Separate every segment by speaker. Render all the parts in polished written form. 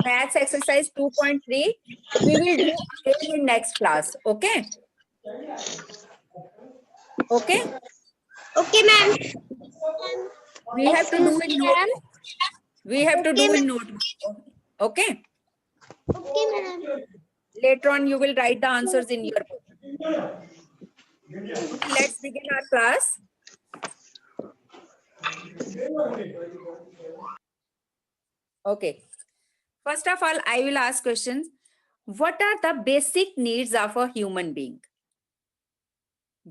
Speaker 1: maths exercise 2.3 we will do again in next class. Okay. Okay.
Speaker 2: Okay, ma'am.
Speaker 1: We have to do in
Speaker 2: ma'am.
Speaker 1: notebook. We have to
Speaker 2: Okay,
Speaker 1: do in notebook. Okay.
Speaker 2: Okay, ma'am.
Speaker 1: Later on, you will write the answers in your book. Okay, let's begin our class. Okay. First of all, I will ask questions. What are the basic needs of a human being?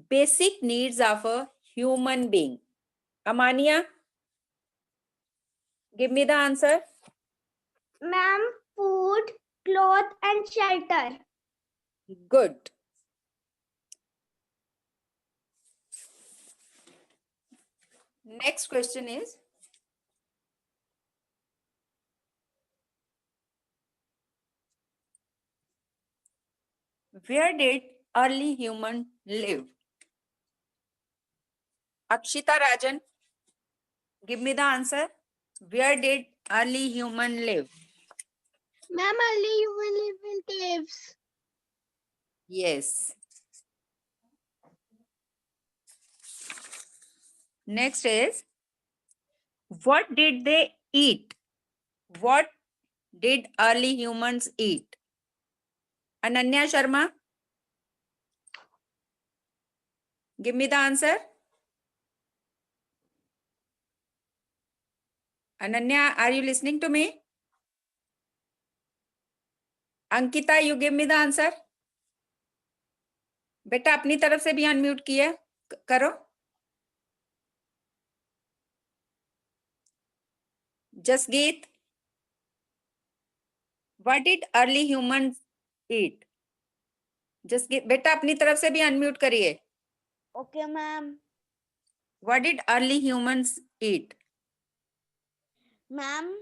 Speaker 1: Basic needs of a human being. Amania, give me the answer.
Speaker 2: Ma'am, food, cloth, and shelter.
Speaker 1: Good. Next question is, where did early human live? Akshita Rajan, give me the answer. Where did early human live?
Speaker 2: Ma'am, early human live in caves.
Speaker 1: Yes. Next is, what did they eat? What did early humans eat? Ananya Sharma, give me the answer. Ananya, are you listening to me? Ankita, you give me the answer. बेटा अपनी तरफ से भी unmute किया करो. Jasgeet, what did early humans eat? Jasgeet, बेटा अपनी तरफ से भी अनम्यूट करिए.
Speaker 2: Okay, ma'am.
Speaker 1: What did early humans eat?
Speaker 2: Ma'am,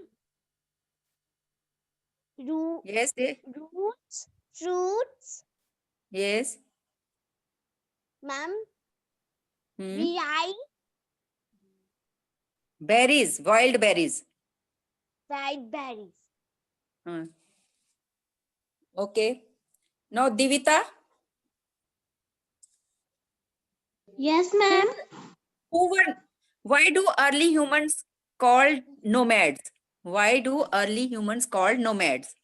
Speaker 1: Yes,
Speaker 2: roots, fruits.
Speaker 1: yes.
Speaker 2: Ma'am,
Speaker 1: Hmm.
Speaker 2: berries,
Speaker 1: Wild berries.
Speaker 2: white berries.
Speaker 1: Okay. Now Divita,
Speaker 2: Yes, ma'am.
Speaker 1: why do early humans called nomads? Why do early humans called nomads?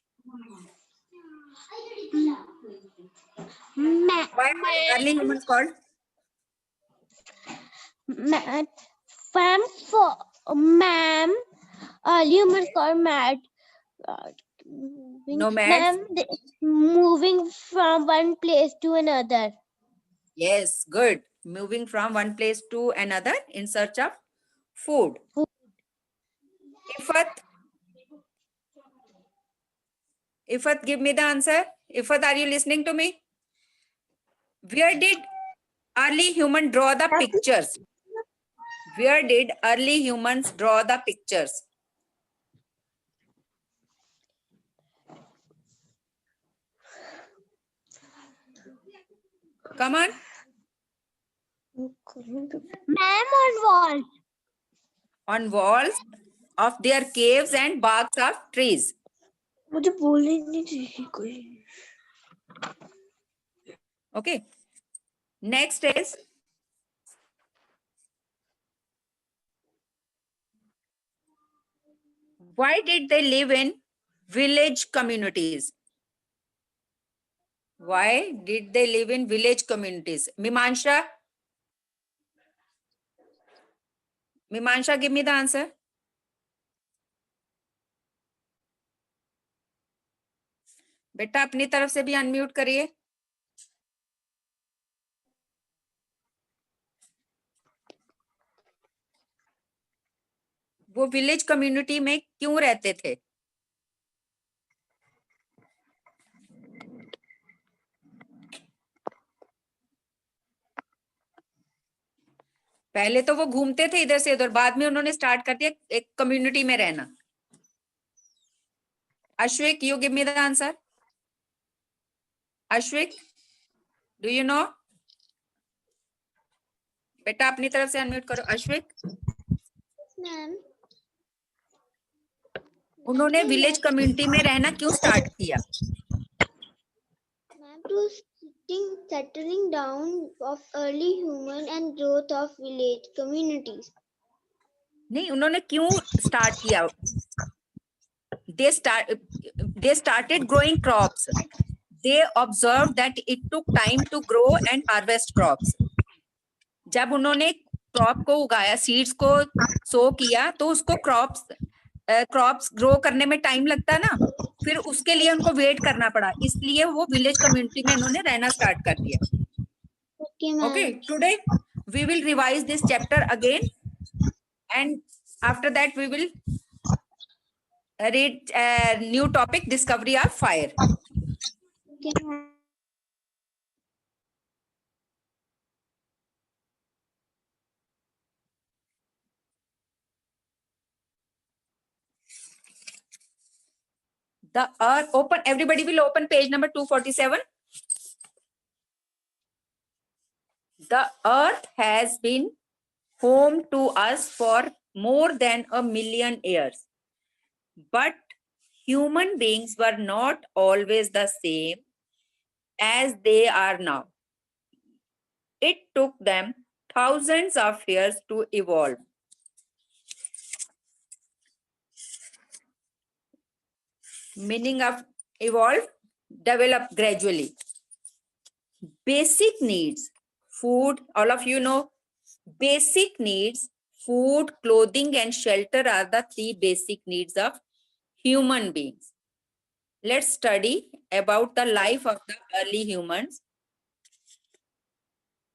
Speaker 1: Why are early humans called?
Speaker 2: Ma'am, early humans called mad.
Speaker 1: Nomads.
Speaker 2: Ma'am, moving from one place to another.
Speaker 1: Yes, good. Moving from one place to another in search of food. Ifat, give me the answer. Ifat, are you listening to me? Where did early human draw the pictures? Where did early humans draw the pictures? Come on.
Speaker 2: Ma'am, on walls.
Speaker 1: On walls of their caves and barks of trees.
Speaker 2: मुझे बोलने नहीं चाहिए कोई.
Speaker 1: Okay. Next is, why did they live in village communities? Why did they live in village communities? Mimansha, give me the answer. बेटा अपनी तरफ से भी अनम्यूट करिए. वो विलेज कम्युनिटी में क्यों रहते थे? पहले तो वो घूमते थे इधर से उधर, बाद में उन्होंने स्टार्ट कर दिया एक कम्युनिटी में रहना. Ashvik, you give me the answer. Ashvik, do you know? बेटा अपनी तरफ से अनम्यूट करो. अश्विक.
Speaker 2: मैम.
Speaker 1: उन्होंने विलेज कम्युनिटी में रहना क्यों स्टार्ट किया?
Speaker 2: Ma'am, to settling down of early human and growth of village communities.
Speaker 1: नहीं, उन्होंने क्यों स्टार्ट किया? they started growing crops. They observed that it took time to grow and harvest crops. जब उन्होंने क्रॉप को उगाया, सीड्स को सो किया, तो उसको क्रॉप्स ग्रो करने में टाइम लगता है ना, फिर उसके लिए उनको वेट करना पड़ा, इसलिए वो विलेज कम्युनिटी में इन्होंने रहना स्टार्ट कर दिया.
Speaker 2: Okay, ma'am.
Speaker 1: Okay, today we will revise this chapter again, and after that we will read a new topic, discovery of fire.
Speaker 2: Okay, ma'am.
Speaker 1: The earth, open, everybody will open page number 247. The earth has been home to us for more than 1,000,000 years. But human beings were not always the same as they are now. It took them thousands of years to evolve. Meaning of evolve, develop gradually. Basic needs, food, all of you know, basic needs, food, clothing, and shelter are the 3 basic needs of human beings. Let's study about the life of the early humans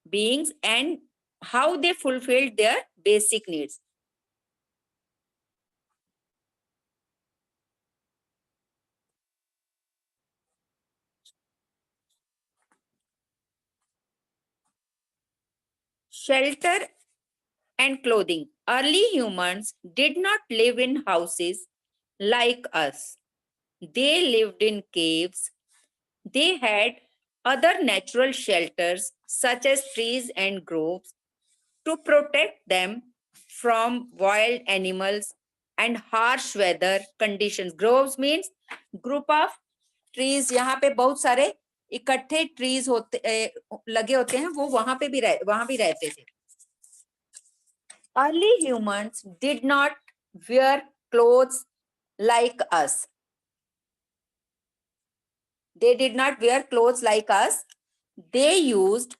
Speaker 1: beings and how they fulfilled their basic needs. Shelter and clothing. Early humans did not live in houses like us. They lived in caves. They had other natural shelters such as trees and groves to protect them from wild animals and harsh weather conditions. Groves means group of trees. यहाँ पे बहुत सारे इकट्ठे trees लगे होते हैं, वो वहां भी रहते थे. Early humans did not wear clothes like us. They did not wear clothes like us. They used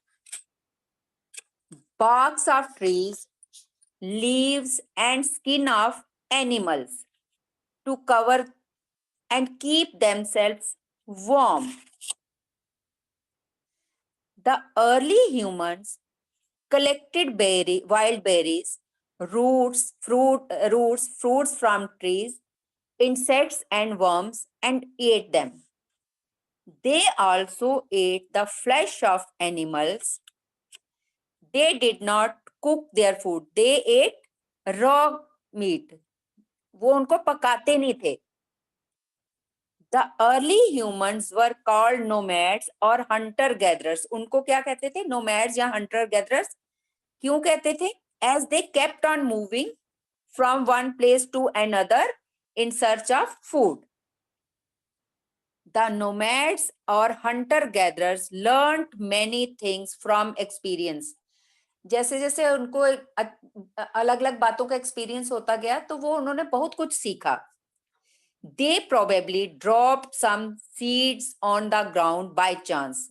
Speaker 1: barks of trees, leaves, and skin of animals to cover and keep themselves warm. The early humans collected wild berries, roots, fruits from trees, insects, and worms, and ate them. They also ate the flesh of animals. They did not cook their food. They ate raw meat. वो उनको पकाते नहीं थे. The early humans were called nomads or hunter gatherers. उनको क्या कहते थे? Nomads या hunter gatherers. क्यों कहते थे? As they kept on moving from one place to another in search of food. The nomads or hunter gatherers learned many things from experience. जैसे जैसे उनको अलग अलग बातों का एक्सपीरियंस होता गया, तो वो उन्होंने बहुत कुछ सीखा. They probably dropped some seeds on the ground by chance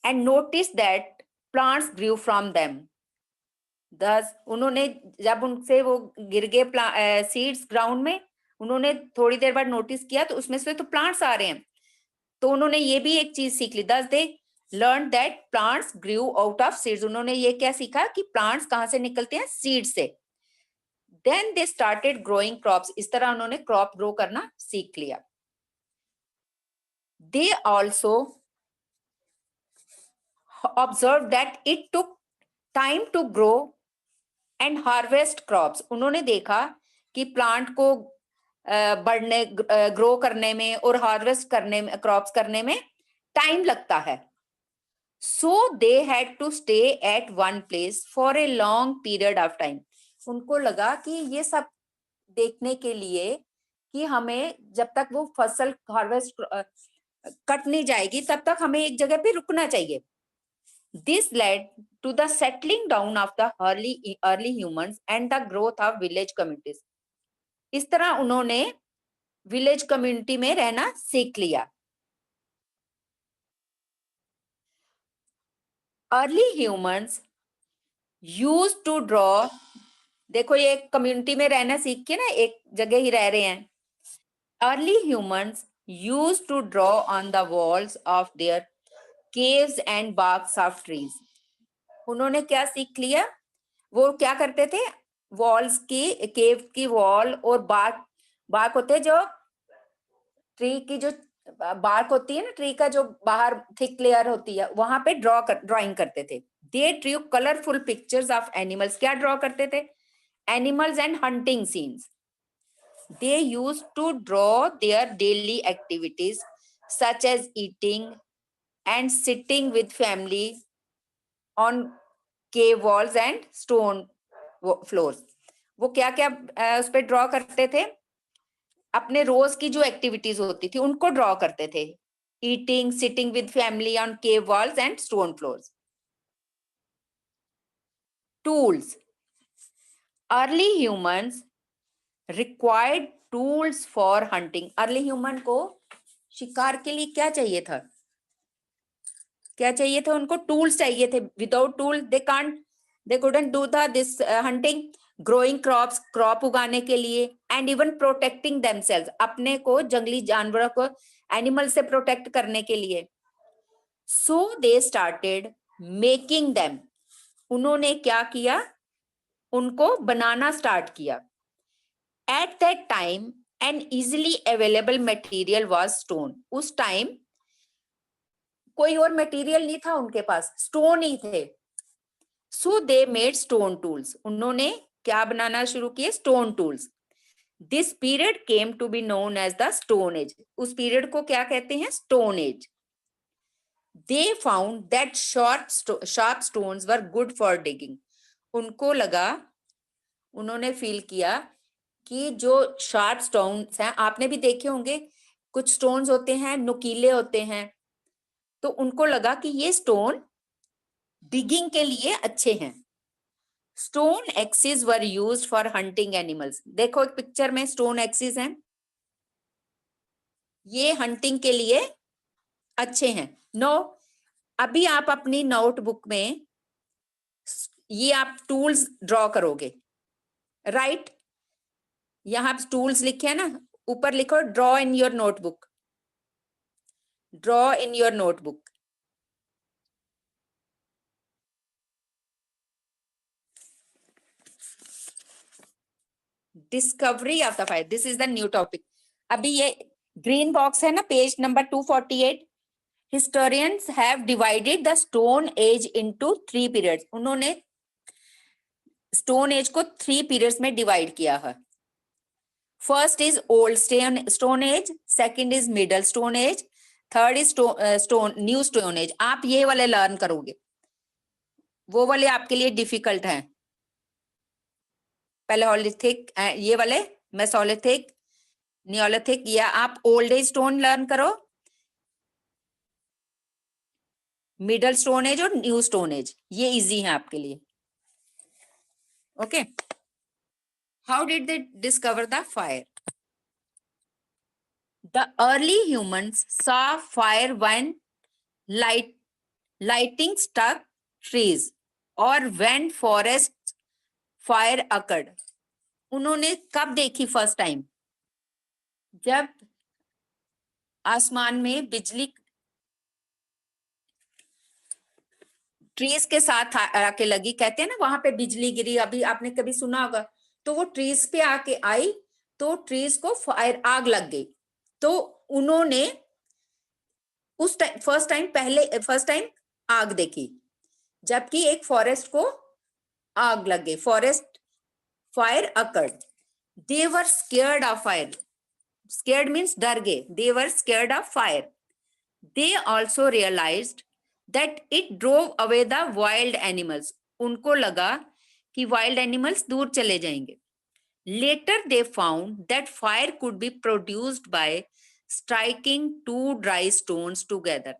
Speaker 1: and noticed that plants grew from them. Thus, उन्होंने जब उनसे वो गिर गए सीड्स ग्राउंड में, उन्होंने थोड़ी देर बाद नोटिस किया तो उसमें से तो प्लांट्स आ रहे हैं, तो उन्होंने ये भी एक चीज सीख ली. Thus they learned that plants grew out of seeds. उन्होंने ये क्या सीखा कि प्लांट्स कहाँ से निकलते हैं? सीड से. Then they started growing crops. इस तरह उन्होंने क्रॉप ग्रो करना सीख लिया. They also observed that it took time to grow and harvest crops. उन्होंने देखा कि प्लांट को बढ़ने, ग्रो करने में और हार्वेस्ट करने में, क्रॉप्स करने में टाइम लगता है. So they had to stay at one place for a long period of time. उनको लगा कि ये सब देखने के लिए कि हमें जब तक वो फसल हार्वेस्ट कट नहीं जाएगी तब तक हमें एक जगह पे रुकना चाहिए. This led to the settling down of the early humans and the growth of village communities. इस तरह उन्होंने विलेज कम्युनिटी में रहना सीख लिया. Early humans use to draw, देखो ये कम्युनिटी में रहना सीख के ना एक जगह ही रह रहे हैं. Early humans use to draw on the walls of their caves and barks of trees. उन्होंने क्या सीख लिया, वो क्या करते थे, वॉल्स की, केव की वॉल और बार्क, बार्क होते हैं जो ट्री की, जो बार्क होती है ना ट्री का, जो बाहर थिक लेयर होती है, वहां पे ड्राइंग करते थे. They drew colourful pictures of animals. क्या ड्रॉ करते थे, animals and hunting scenes. They use to draw their daily activities such as eating and sitting with family on cave walls and stone floors. वो क्या क्या उस पर draw करते थे, अपने रोज की जो एक्टिविटीज होती थी उनको ड्रॉ करते थे. Eating, sitting with family on cave walls and stone floors. Tools. Early humans required tools for hunting. Early human को शिकार के लिए क्या चाहिए था, क्या चाहिए था उनको, टूल्स चाहिए थे. Without tool they couldn't do this hunting. Growing crops, crop उगाने के लिए, एंड इवन प्रोटेक्टिंग देमसेल्व्स, अपने को जंगली जानवरों को, एनिमल से प्रोटेक्ट करने के लिए. So they started making them. उन्होंने क्या किया, उनको बनाना स्टार्ट किया. At that time an easily available material was stone. उस टाइम कोई और मटेरियल नहीं था उनके पास, स्टोन ही थे. So they made stone tools. उन्होंने क्या बनाना शुरू किए, stone tools. This period came to be known as the stone age. उस पीरियड को क्या कहते हैं, stone age. They found that sharp stones were good for digging. उनको लगा, उन्होंने फील किया कि जो शार्प स्टोन्स हैं, आपने भी देखे होंगे, कुछ स्टोन्स होते हैं नुकीले होते हैं, तो उनको लगा कि ये स्टोन डिगिंग के लिए अच्छे हैं. Stone axis were used for hunting animals. देखो एक पिक्चर में स्टोन एक्सिस हैं, ये हंटिंग के लिए अच्छे हैं. नो, अभी आप अपनी नोटबुक में ये आप टूल्स ड्रॉ करोगे, राइट? यहां टूल्स लिखे हैं ना, ऊपर लिखो draw in your notebook. Draw in your notebook. Discovery of the fire, this is the new topic. अभी ये ग्रीन बॉक्स है ना, page number 248. Historians have divided the stone as into 3 periods. उन्होंने स्टोन एज को 3 periods में divide किया है. First is old stone age, second is middle stone age, third is new stone age. आप ये वाले लर्न करोगे, वो वाले आपके लिए डिफिकल्ट हैं. पैलेओलिथिक, ये वाले मेसोलिथिक, नियोलिथिक, या आप ओल्ड एज स्टोन लर्न करो, मिडल स्टोन एज और न्यू स्टोन एज. ये इजी है आपके लिए. Okay. How did they discover the fire? The early humans saw fire when lighting struck trees or when forest fire occurred. उन्होंने कब देखी first time? जब आसमान में बिजली ट्रीज के साथ आके लगी. कहते हैं ना वहां पे बिजली गिरी, अभी आपने कभी सुना होगा. तो वो ट्रीज पे आके आई तो ट्रीज को फायर, आग लग गई. तो उन्होंने उस टाइम फर्स्ट टाइम आग देखी, जबकि एक फॉरेस्ट को आग लग गई. Forest fire occurred. They were scared of fire. Scared means डर गए. They were scared of fire. They also realised that it drove away the wild animals. उनको लगा कि वाइल्ड एनिमल्स दूर चले जाएंगे. Later they found that fire could be produced by striking two dry stones together.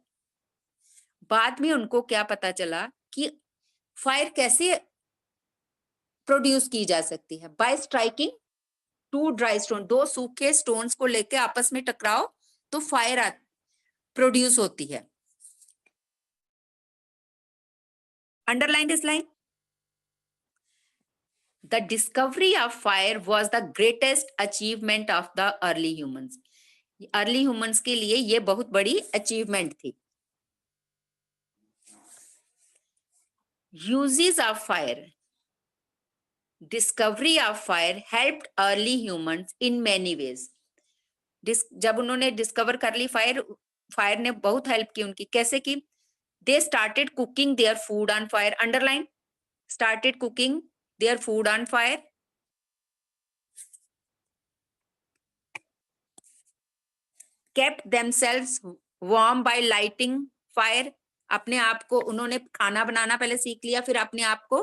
Speaker 1: बाद में उनको क्या पता चला कि फायर कैसे प्रोड्यूस की जा सकती है? By striking two dry stone, दो सूखे स्टोन्स को लेके आपस में टकराओ तो फायर प्रोड्यूस होती है. Underline this line. The discovery of fire was the greatest achievement of the early humans. Early humans के लिए ये बहुत बड़ी अचीवमेंट थी. Uses of fire. Discovery of fire helped early humans in many ways. जब उन्होंने डिस्कवर कर ली fire, fire ने बहुत हेल्प की उनकी. कैसे की? They started cooking their food on fire. Underline. Started cooking their food on fire. Kept themselves warm by lighting fire. अपने आप को उन्होंने खाना बनाना पहले सीख लिया, फिर अपने आप को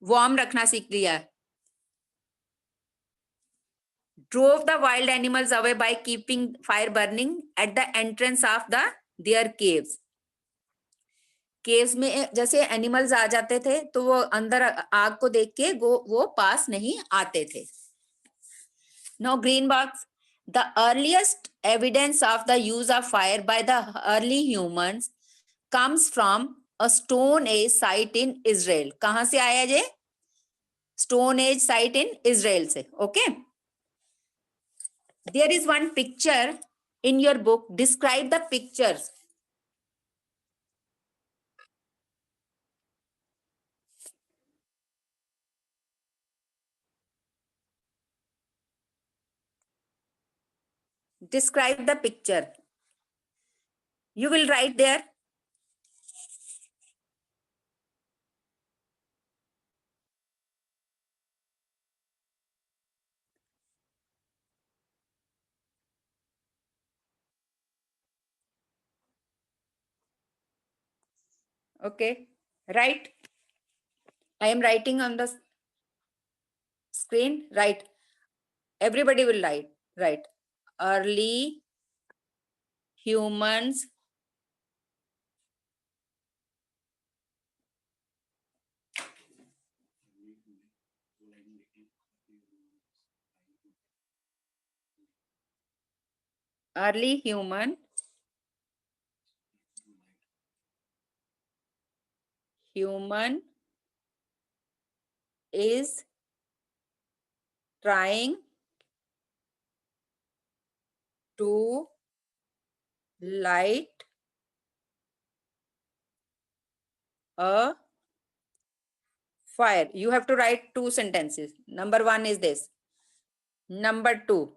Speaker 1: वार्म रखना सीख लिया. Drove the wild animals away by keeping fire burning at the entrance of their caves. Caves में जैसे एनिमल्स आ जाते थे तो वो अंदर आग को देख के वो पास नहीं आते थे. Now green box. The earliest evidence of the use of fire by the early humans comes from a Stone Age site in Israel. कहाँ से आया ये? Stone Age site in Israel से. Okay. There is one picture in your book. Describe the pictures. Describe the picture. You will write there. Okay. Write. I am writing on the screen. Write. Everybody will write. Write. Early humans early human is trying to light a fire. You have to write two sentences. Number one is this. Number two.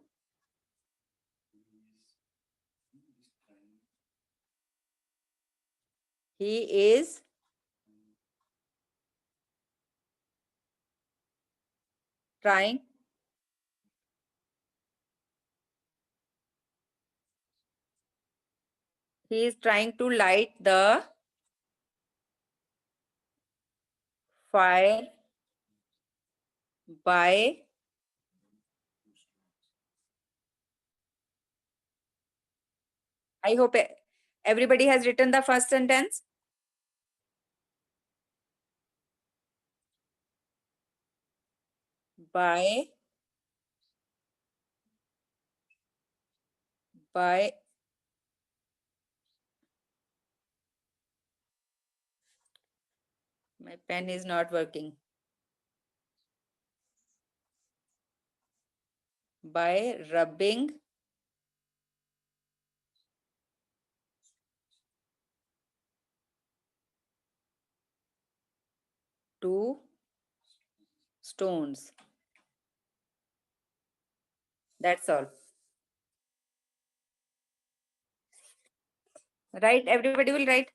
Speaker 1: He is trying to light the fire by I hope everybody has written the first sentence. By my pen is not working. By rubbing two stones. That's all. Right? Everybody will write.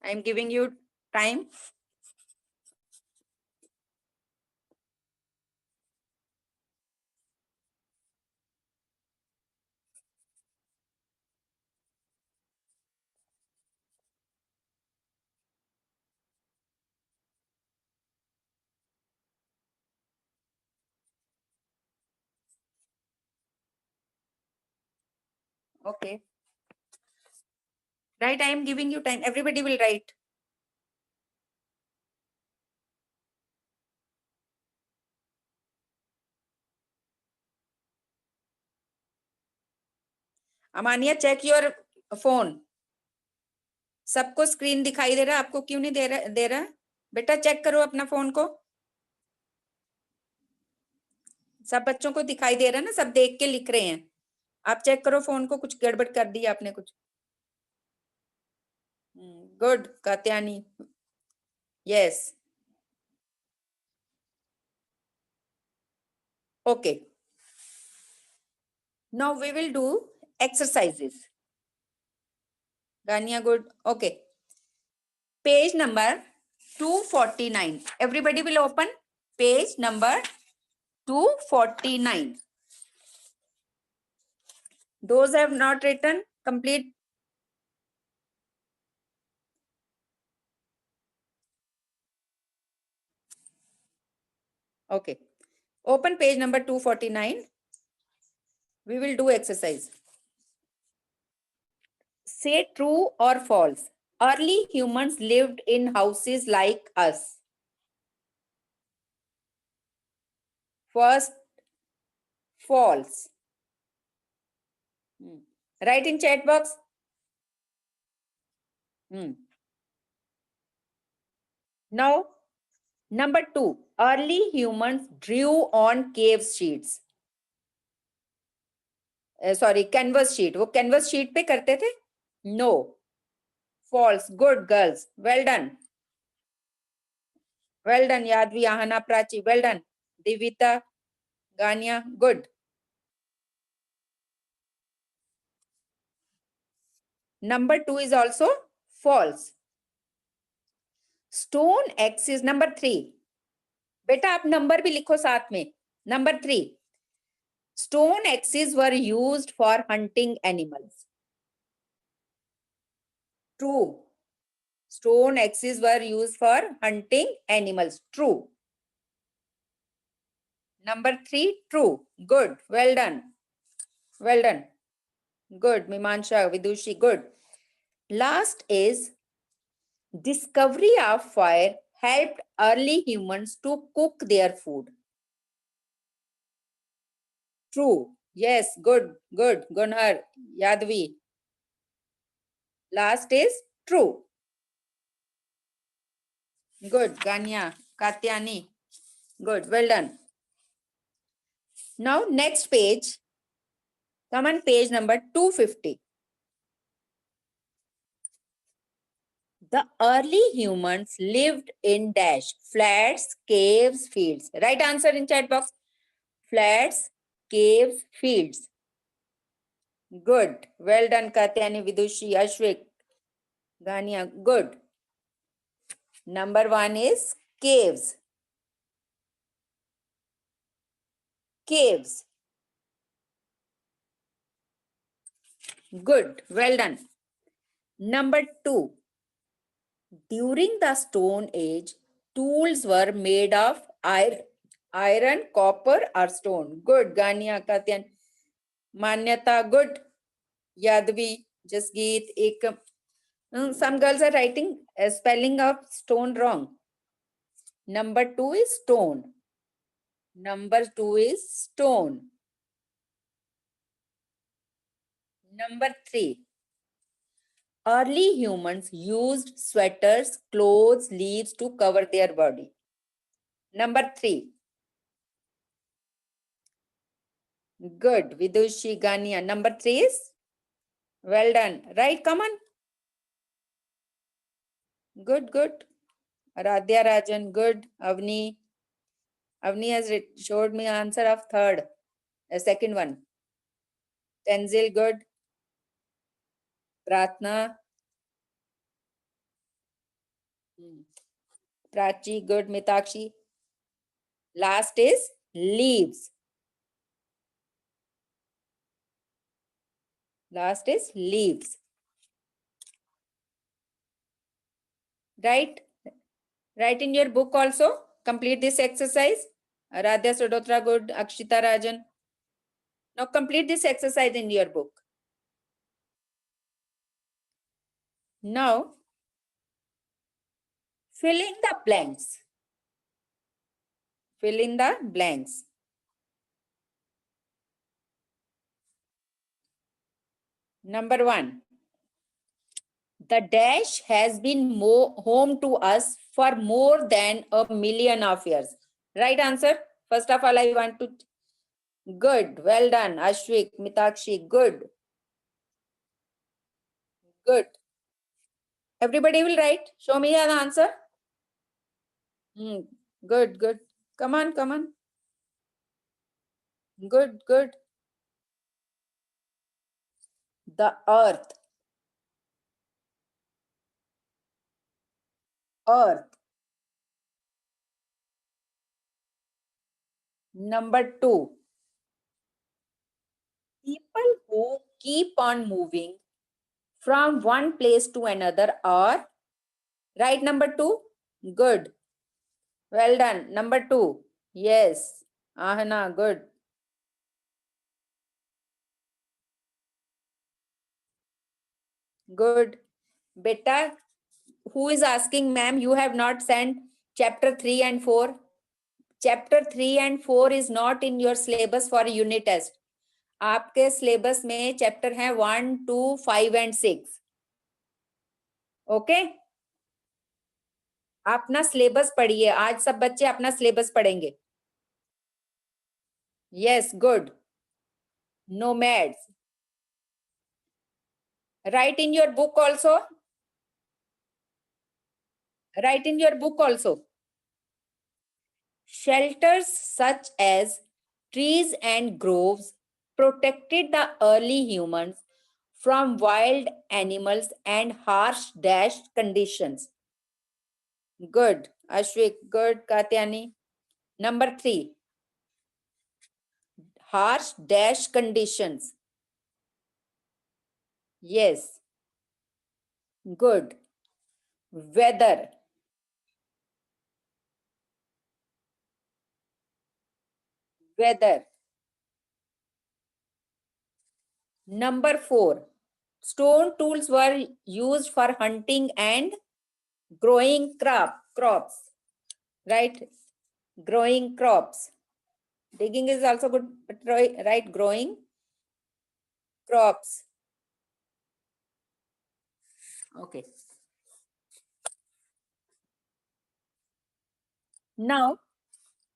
Speaker 1: I am giving you time. Okay. Right, I am giving you time. Everybody will write. Amania, check your phone. सबको screen दिखाई दे रहा है, आपको क्यों नहीं दे रहा? बेटा check करो अपना फोन को. सब बच्चों को दिखाई दे रहा है ना, सब देख के लिख रहे हैं. आप चेक करो फोन को, कुछ गड़बड़ कर दी आपने कुछ. Good Katyani. Yes. Okay. Now we will do exercises. Gania, good. Okay. Page number 249. Everybody will open page number 249. Those have not written, complete. Okay. Open page number 249. We will do exercise. Say true or false. Early humans lived in houses like us. First, false. Write in chat box. Now, number 2. Early humans drew on cave sheets. Sorry, canvas sheet. वो canvas sheet पे करते थे? No. False. Good girls. Well done. Well done, Yadvi, Ahana, Prachi. Well done. Divita, Gania. Good. Number 2 is also false. Stone X is number 3. बेटा आप number भी लिखो साथ में. Number 3. Stone axes were used for hunting animals. True. Stone axes were used for hunting animals. True. Number 3, true. Good. Well done. Well done. Good. Mimansha, Vidushi, good. Last is discovery of fire helped early humans to cook their food. True. Yes, good, good. Gunhar, Yadvi. Last is true. Good. Ganya, Katyani. Good. Well done. Now, next page. Come on, page number 250. The early humans lived in dash, flats, caves, fields. Right answer in chat box. Flats, caves, fields. Good. Well done, Katyani, Vidushi, Ashwik, Gania. Good. Number 1 is caves. Caves. Good. Well done. Number 2. During the Stone Age, tools were made of iron, copper, or stone. Good. Gania, Katyan. Manyata. Good. Yadvi, Jasgeet, Ekam. Some girls are writing a spelling of stone wrong. Number 2 is stone. Number 2 is stone. Number 3. Early humans used sweaters, clothes, leaves to cover their body. Number 3. Good. Vidushi, Gania. Number 3 is? Well done. Right, come on. Good, good. Radhya Rajan, good. Avni. Avni has showed me answer of third. Second one. Tenzil, good. Pratna. Prachi, good. Mitakshi. Last is leaves. Last is leaves. Right? Write in your book also. Complete this exercise. Radhya Sudotra, good. Akshita Rajan. Now complete this exercise in your book. Now, fill in the blanks. Fill in the blanks. Number 1. The dash has been home to us for more than 1,000,000 of years. Right answer. First of all, I want to. Good. Well done. Ashwik, Mitakshi. Good. Good. Everybody will write. Show me the answer. Good, good. Come on, come on. Good, good. The earth. Earth. Number 2. People who keep on moving from one place to another are. Right, number 2. Good. Well done. Number 2. Yes. Ahana, good. Good. Beta, who is asking, ma'am, you have not sent chapter 3 and 4. Chapter 3 and 4 is not in your syllabus for unit test. आपके syllabus में chapter है 1, 2, 5 and 6. Okay? अपना syllabus पढ़िए. आज सब बच्चे अपना syllabus पढ़ेंगे. Yes, good. Nomads. Write in your book also. Write in your book also. Shelters such as trees and groves protected the early humans from wild animals and harsh dash conditions. Good. Ashwik, good. Katyani. Number 3. Harsh dash conditions. Yes. Good. Weather. Weather. Number 4. Stone tools were used for hunting and growing crops. Right? Growing crops. Digging is also good, but right? Growing crops. Okay. Now,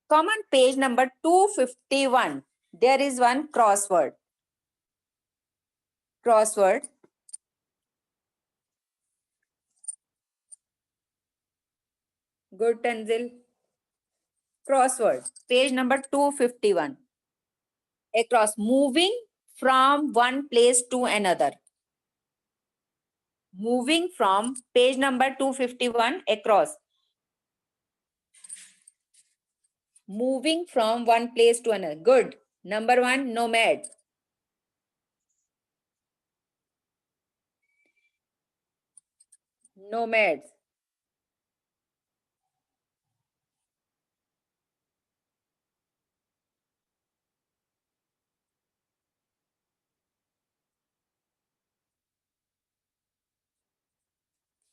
Speaker 1: come on page number 251. There is one crossword. Crossword. Good, Tanzil. Crossword. Page number 251. Across. Moving from one place to another. Moving from page number 251 across. Moving from one place to another. Good. Number 1, nomad. Nomads.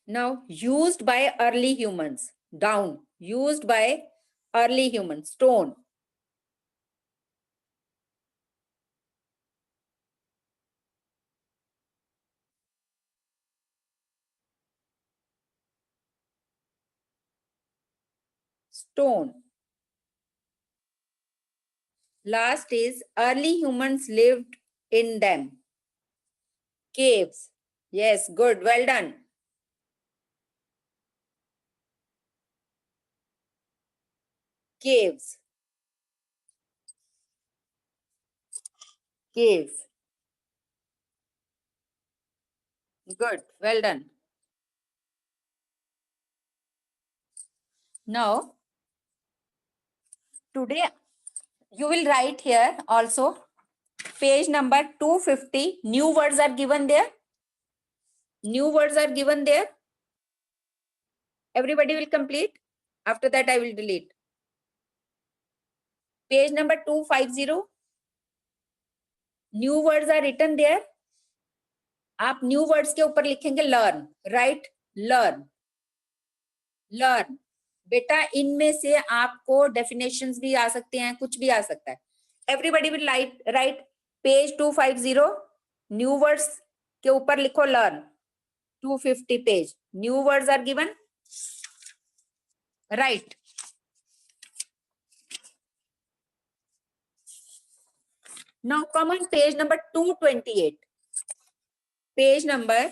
Speaker 1: Now, used by early humans. Down. Used by early humans. Stone. Stone. Last is early humans lived in them. Caves. Yes, good. Well done. Caves. Caves. Good. Well done. Now, today you will write here also page number 250. New words are given there. New words are given there. Everybody will complete. After that, I will delete. Page number 250. New words are written there. आप new words के ऊपर लिखेंगे learn, right, learn, learn. बेटा इनमें से आपको definitions भी आ सकते हैं, कुछ भी आ सकता है। Everybody will write page 250, new words के ऊपर लिखो learn. 250 page, new words are given, right. Now come on page number 228, page number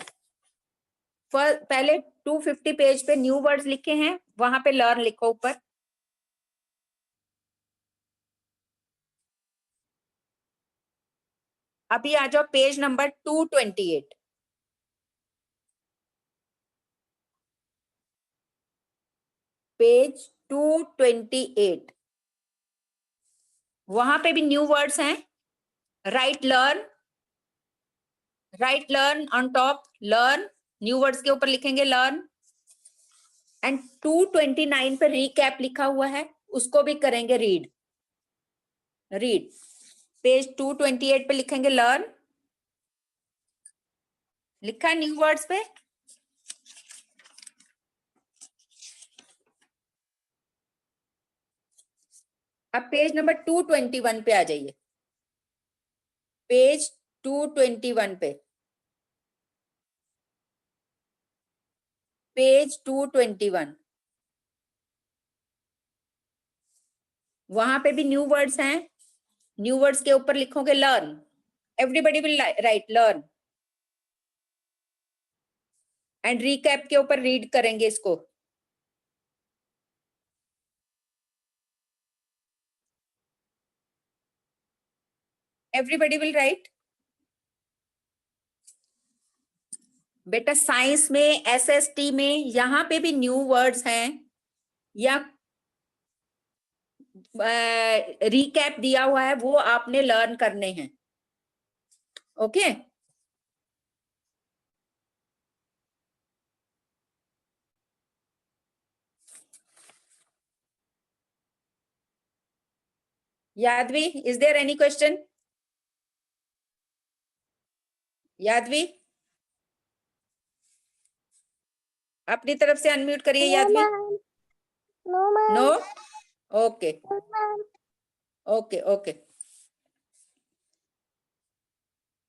Speaker 1: पहले 250 पेज पे न्यू वर्ड्स लिखे हैं, वहां पे लर्न लिखो ऊपर। अभी आ जाओ पेज नंबर 228, पेज 228, वहां पे भी न्यू वर्ड्स हैं, right learn, right learn on top, learn, new words के ऊपर लिखेंगे लर्न। एंड 229 पे रीकैप लिखा हुआ है, उसको भी करेंगे रीड, रीड। पेज 228 पे लिखेंगे लर्न, लिखा है न्यू वर्ड्स पे। अब पेज नंबर 221 पे आ जाइए, पेज 221 पे, पेज 221, वहां पे भी न्यू वर्ड्स हैं, न्यू वर्ड्स के ऊपर लिखोगे learn, everybody will right learn, and recap के ऊपर रीड करेंगे इसको। Everybody will right. बेटा साइंस में, एसएसटी में, यहाँ पे भी न्यू वर्ड्स हैं या रीकैप दिया हुआ है, वो आपने लर्न करने हैं, okay. Yadavi, is there any question? Yadavi अपनी तरफ से अनम्यूट करिए, Yadavi. No, okay okay okay.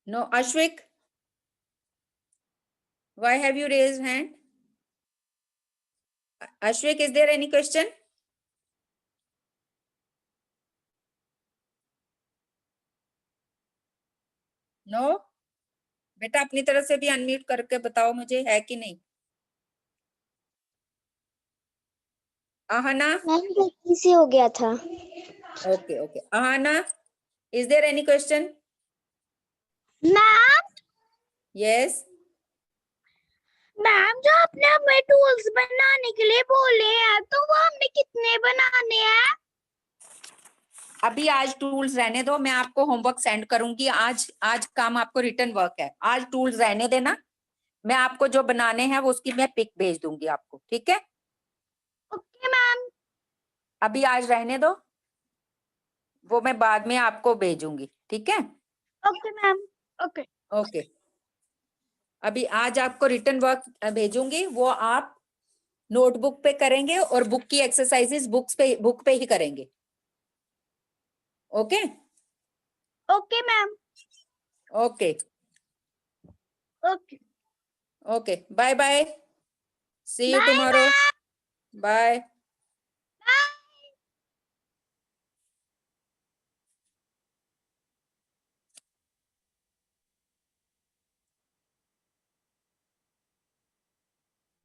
Speaker 1: No, Ashvik, why have you raised hand? Ashvik, is there any question? No, बेटा अपनी तरफ से भी अनम्यूट करके बताओ मुझे, है कि नहीं। आहना,
Speaker 2: मैम गलती से हो गया था।
Speaker 1: Okay okay. Aahna, is there any question?
Speaker 2: Ma'am,
Speaker 1: yes.
Speaker 2: Ma'am जो आपने हमें टूल्स बनाने के लिए बोले हैं, तो वो हमने कितने बनाने हैं?
Speaker 1: अभी आज टूल्स रहने दो, मैं आपको होमवर्क सेंड करूंगी। आज काम आपको रिटर्न वर्क है, आज टूल्स रहने देना, मैं आपको जो बनाने हैं वो उसकी मैं पिक भेज दूंगी आपको, ठीक है।
Speaker 2: Okay ma'am.
Speaker 1: अभी आज रहने दो, वो मैं बाद में आपको भेजूंगी, ठीक है।
Speaker 2: Okay ma'am. ओके
Speaker 1: ओके, अभी आज आपको रिटर्न वर्क भेजूंगी, वो आप नोटबुक पे करेंगे और बुक की एक्सरसाइजेस बुक पे ही करेंगे, okay.
Speaker 2: Okay ma'am.
Speaker 1: Okay
Speaker 2: okay
Speaker 1: okay, bye bye, see you
Speaker 2: bye
Speaker 1: tomorrow,
Speaker 2: ma'am.
Speaker 1: Bye.